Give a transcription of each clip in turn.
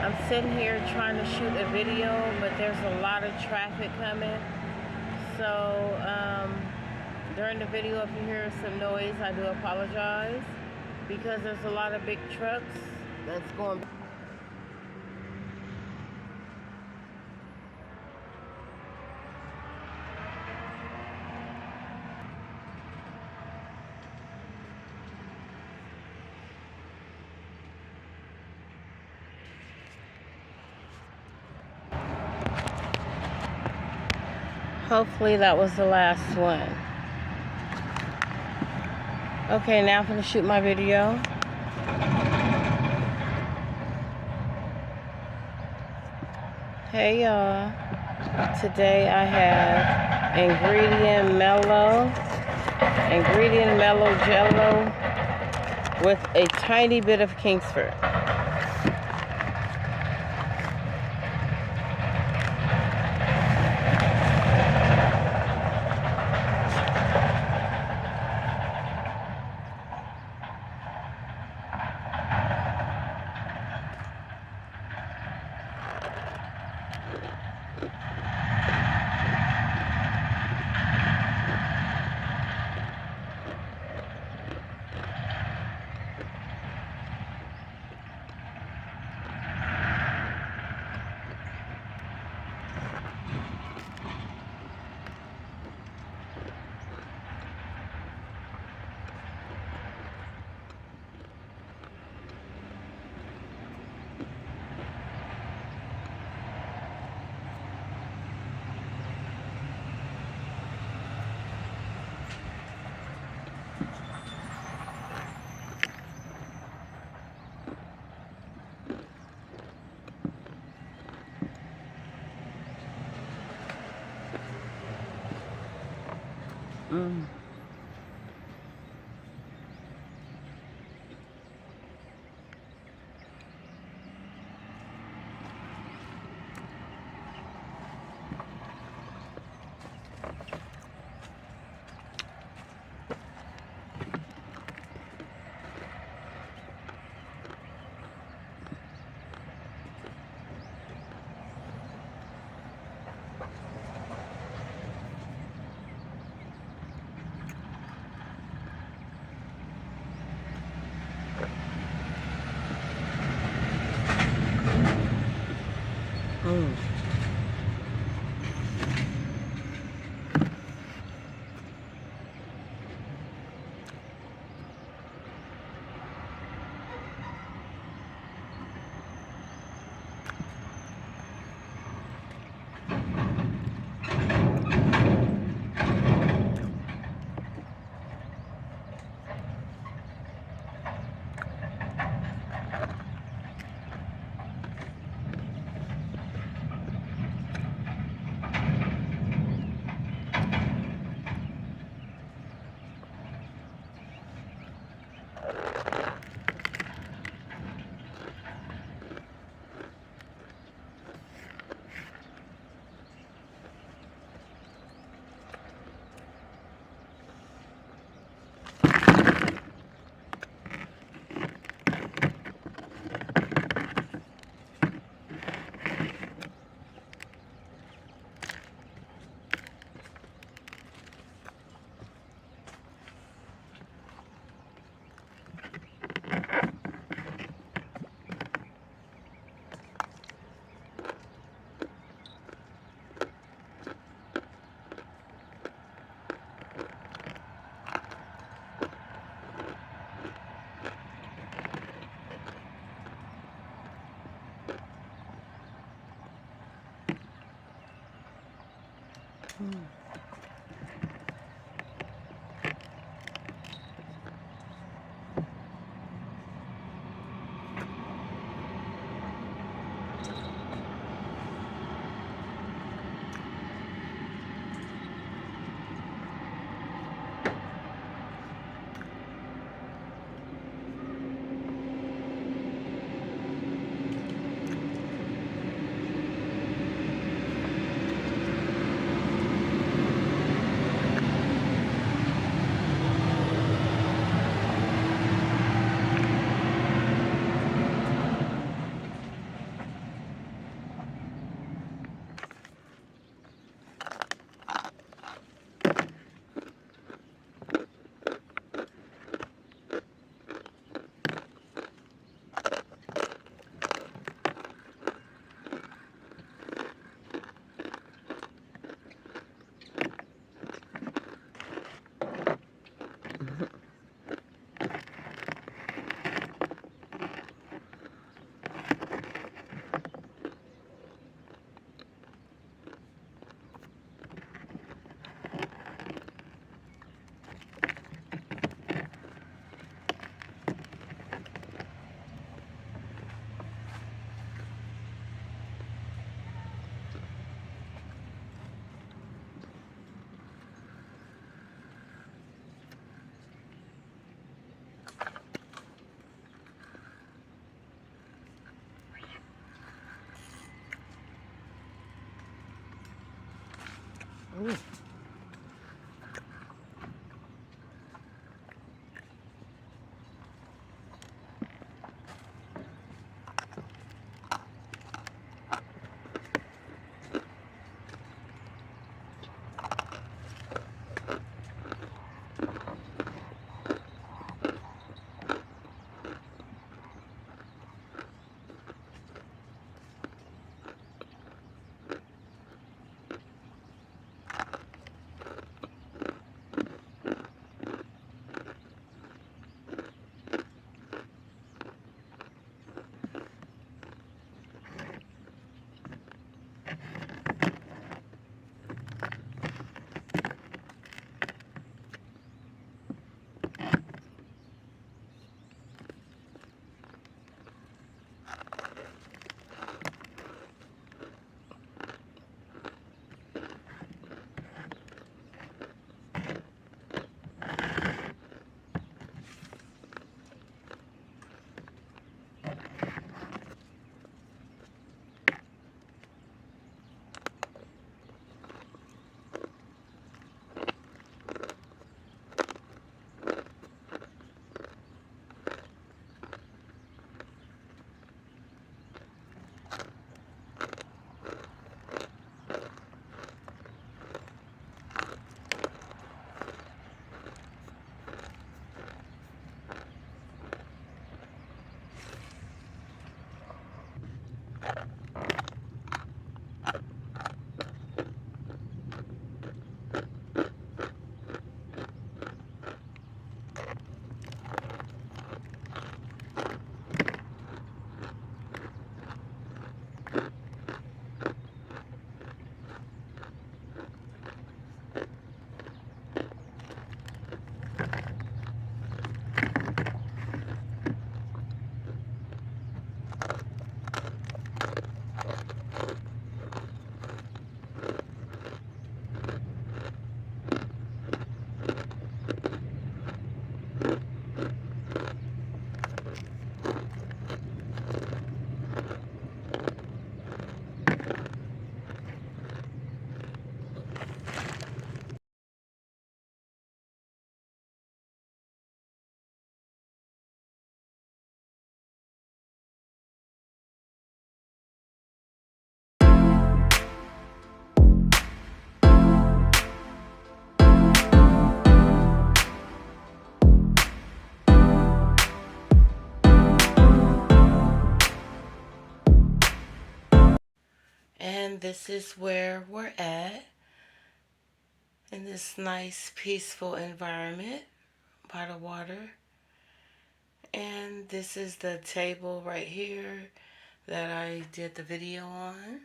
I'm sitting here trying to shoot a video, but there's a lot of traffic coming. So during the video, if you hear some noise, I do apologize because there's a lot of big trucks that's going. Hopefully that was the last one. Okay, now I'm going to shoot my video. Hey y'all. Today I have ingredient mellow jello with a tiny bit of Kingsford. Ooh. And this is where we're at, in this nice peaceful environment by the water. And this is the table right here that I did the video on.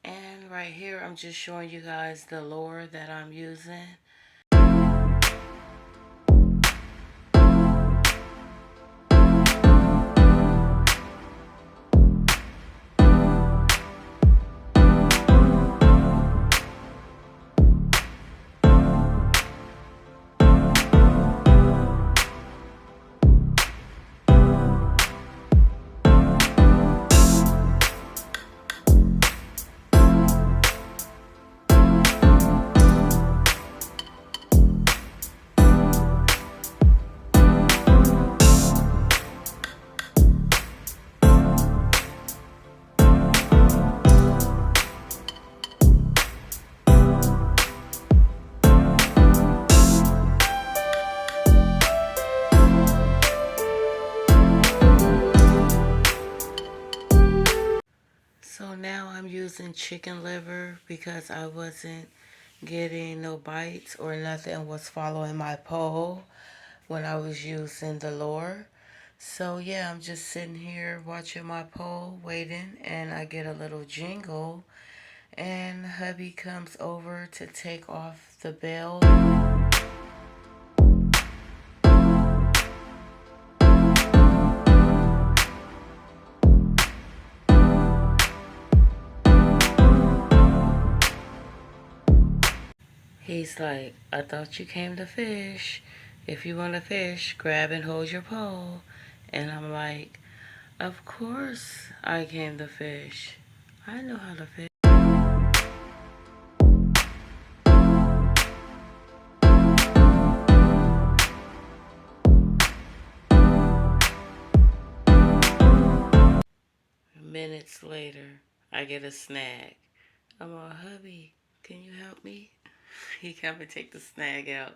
And right here I'm just showing you guys the lure that I'm using. So now I'm using chicken liver because I wasn't getting no bites or nothing was following my pole when I was using the lure. So yeah, I'm just sitting here watching my pole, waiting, and I get a little jingle, and hubby comes over to take off the bell. He's like, I thought you came to fish. If you want to fish, grab and hold your pole. And I'm like, of course I came to fish. I know how to fish. minutes later, I get a snag. I'm all, hubby, can you help me? He come and take the snag out.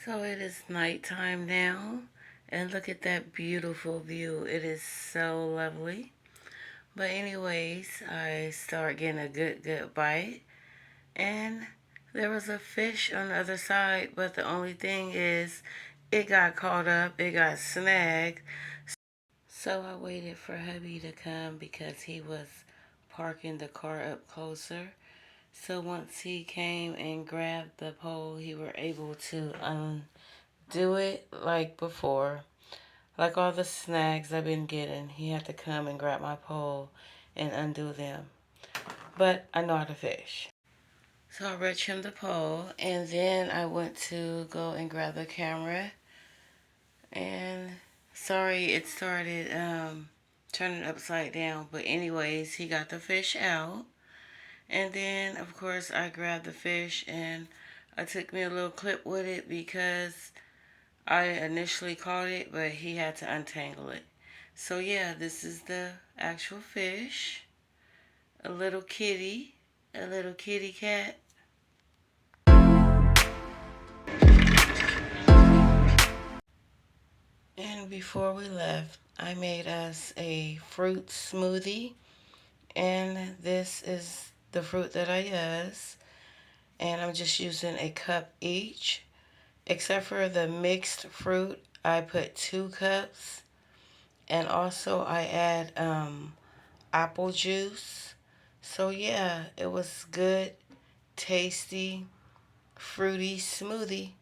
So it is nighttime now, and look at that beautiful view. It is so lovely. But anyways, I start getting a good bite, and there was a fish on the other side, but the only thing is it got caught up, it got snagged. So I waited for hubby to come because he was parking the car up closer. So once he came and grabbed the pole, he were able to undo it like before. Like all the snags I've been getting, he had to come and grab my pole and undo them. But I know how to fish. So I retrimmed the pole, and then I went to go and grab the camera. And sorry, it started turning upside down. But anyways, he got the fish out. And then, of course, I grabbed the fish, and I took me a little clip with it because I initially caught it, but he had to untangle it. So yeah, this is the actual fish. A little kitty cat. And before we left, I made us a fruit smoothie. And this is the fruit that I use. And I'm just using a cup each. Except for the mixed fruit, I put 2 cups. And also I add apple juice. So yeah, it was good, tasty, fruity smoothie.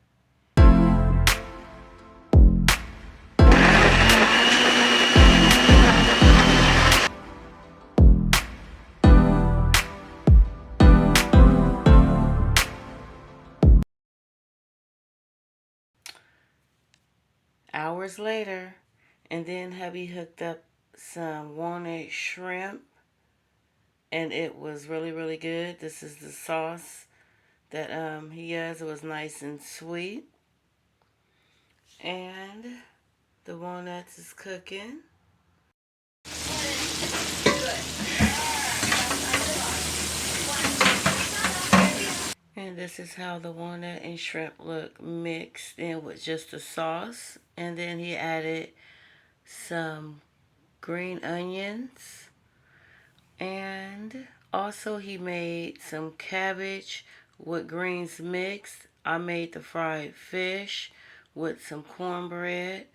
Hours later, and then hubby hooked up some walnut shrimp, and it was really, really good. This is the sauce that he has. It was nice and sweet. And the walnuts is cooking. And this is how the walnut and shrimp look mixed in with just the sauce. And then he added some green onions. And also he made some cabbage with greens mixed. I made the fried fish with some cornbread.